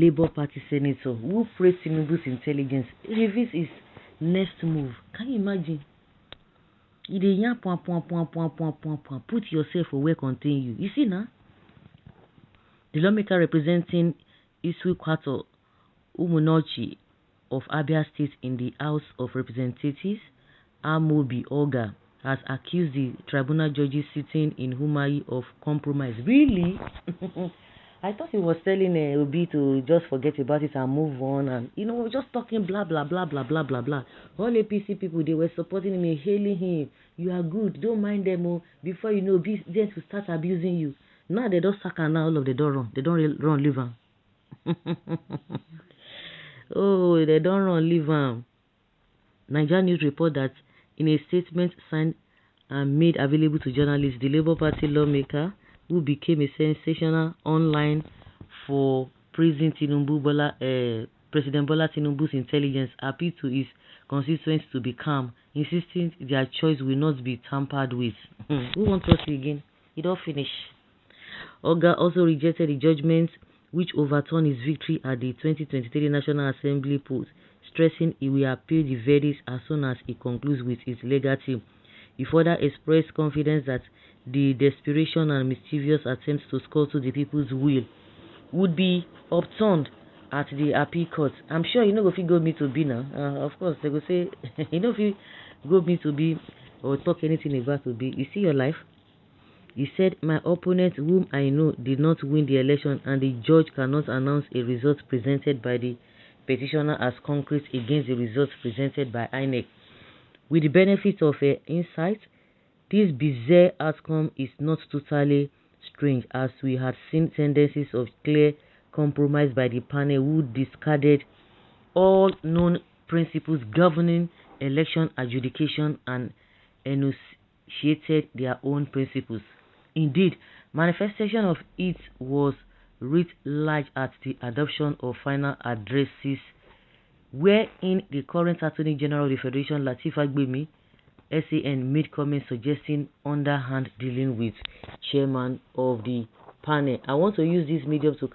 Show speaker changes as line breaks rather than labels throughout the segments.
Labour Party senator who praised Tinubu's intelligence reveals his next move. Can you imagine? Put yourself for where contain you. You see now? The lawmaker representing Isu Kwato Umunochi of Abia State in the House of Representatives, Amobi Oga, has accused the tribunal judges sitting in Humayi of compromise. Really? I thought he was telling Obi to just forget about it and move on, and just talking blah blah blah blah blah blah blah. All APC people, they were supporting him, hailing him. You are good, don't mind them. Oh, before you know, they will start abusing you. Now they don't sack and now all of them don't run. They don't run, leave them. Oh, they don't run, leave them. Nigeria News report that in a statement signed and made available to journalists, the Labour Party lawmaker, who became a sensational online for praising President Bola Tinubu's intelligence, appealed to his constituents to be calm, insisting their choice will not be tampered with. Who wants to see again? It all finished. Oga also rejected the judgment which overturned his victory at the 2023 National Assembly polls, stressing he will appeal the verdict as soon as he concludes with his legal team. He further expressed confidence that the desperation and mischievous attempts to scuttle the people's will would be upturned at the appeal court. I'm sure if you go me to be now, of course they will say, if you go me to be or talk anything about to be, you see your life. He said, my opponent, whom I know, did not win the election, and the judge cannot announce a result presented by the petitioner as concrete against the results presented by INEC. With the benefit of insight, this bizarre outcome is not totally strange, as we had seen tendencies of clear compromise by the panel who discarded all known principles governing election adjudication and enunciated their own principles. Indeed, manifestation of it was writ large at the adoption of final addresses, wherein the current Attorney General of the Federation, Lateef Fagbemi, SAN, made comments suggesting underhand dealing with chairman of the panel. I want to use this medium to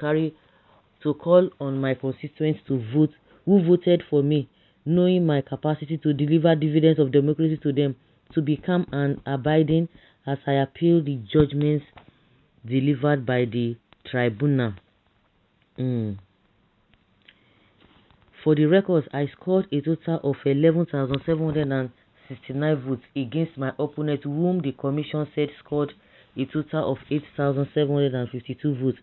call on my constituents to vote, who voted for me, knowing my capacity to deliver dividends of democracy to them, to become an abiding as I appeal the judgments delivered by the tribunal. For the records, I scored a total of 11,769 votes against my opponent, whom the commission said scored a total of 8,752 votes.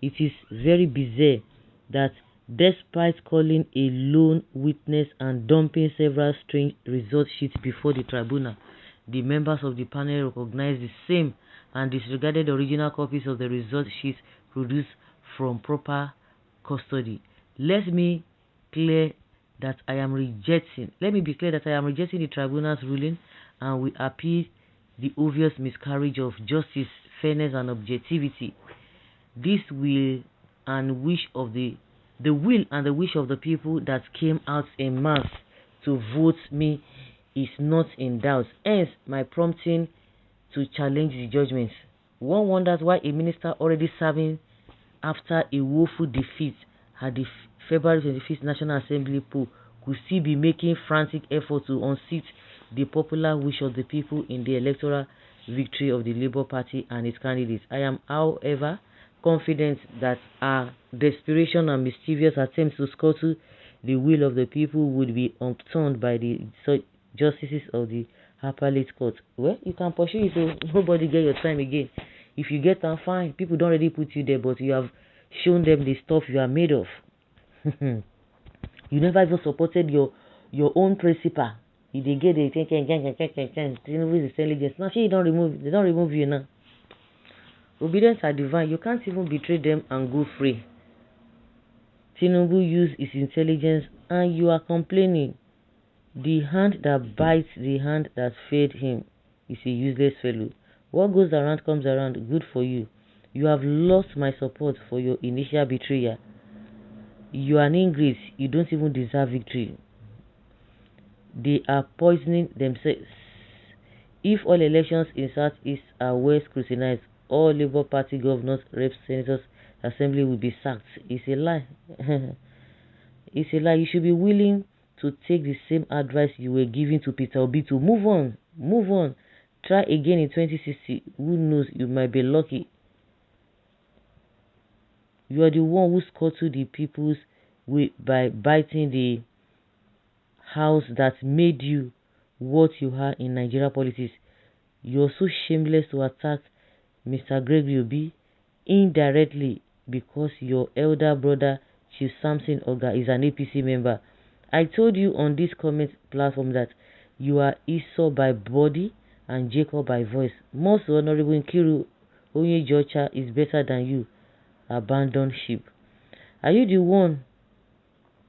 It is very bizarre that despite calling a lone witness and dumping several strange result sheets before the tribunal, the members of the panel recognized the same and disregarded the original copies of the result sheets produced from proper custody. Let me be clear that I am rejecting the tribunal's ruling, and we appeal the obvious miscarriage of justice, fairness, and objectivity. This will and wish of the will and the wish of the people that came out en masse to vote me is not in doubt. Hence, my prompting to challenge the judgments. One wonders why a minister already serving after a woeful defeat at the February 25th National Assembly poll could still be making frantic efforts to unseat the popular wish of the people in the electoral victory of the Labour Party and its candidates. I am, however, confident that our desperation and mischievous attempts to scuttle the will of the people would be upturned by the justices of the appellate court. Well, you can pursue it so nobody get your time again. If you get them, fine. People don't already put you there, but you have shown them the stuff you are made of. You never even supported your own principal. If they get the Tinubu'S intelligence, now they don't remove you now. Obedience are divine. You can't even betray them and go free. Tinubu used his intelligence and you are complaining. The hand that bites the hand that fed him is a useless fellow. What goes around comes around. Good for you. You have lost my support for your initial betrayal. You are an ingrate. You don't even deserve victory. They are poisoning themselves. If all elections in Southeast are well scrutinized, all Labour Party governors, reps, senators, assembly will be sacked. It's a lie. It's a lie. You should be willing to take the same advice you were giving to Peter Obi to move on. Move on. Try again in 2060. Who knows? You might be lucky. You are the one who scuttled the people's way by biting the house that made you what you are in Nigeria politics. You're so shameless to attack Mr. Gregory Obi indirectly because your elder brother Chief Samson Oga is an APC member. I told you on this comment platform that you are Esau by body and Jacob by voice. Most Honorable Nkiru Onyejocha is better than you. Abandoned sheep. Are you the one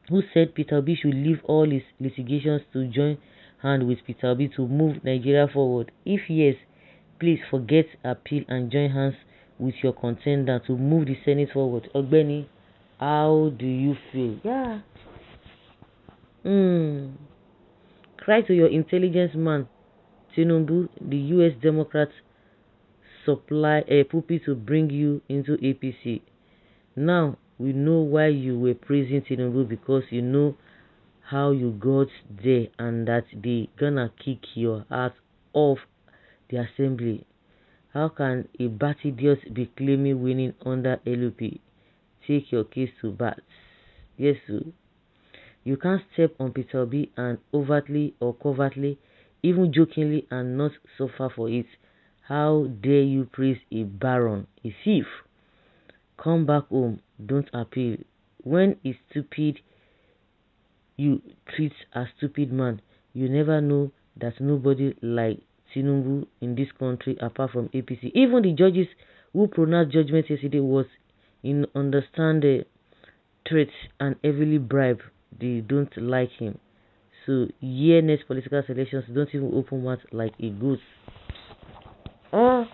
who said Peter Obi should leave all his litigations to join hand with Peter Obi to move Nigeria forward? If yes, please forget appeal and join hands with your contender to move the Senate forward. Ogbeni, how do you feel? Yeah. Cry to your intelligence man, Tinubu, the US Democrats supply a puppy to bring you into APC. Now, we know why you were praising Tinubu, because you know how you got there and that they gonna kick your ass off the assembly. How can a bat idiot be claiming winning under LUP? Take your case to bat. Yes, sir. You can't step on Peter Obi and overtly or covertly, even jokingly, and not suffer for it. How dare you praise a baron, a thief? Come back home, don't appeal. When a stupid you treat a stupid man, you never know that nobody like Tinubu in this country apart from APC. Even the judges who pronounced judgment yesterday was in understand the threats and heavily bribe. They don't like him. So next political selections don't even open mouth like a goose. So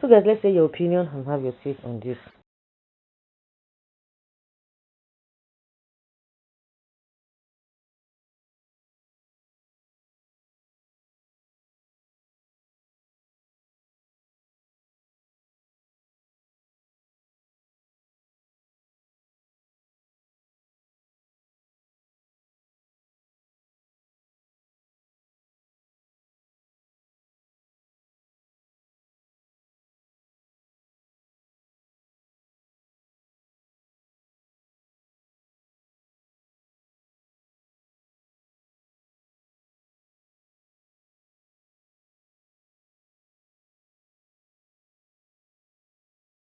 guys, let's say your opinion and have your take on this.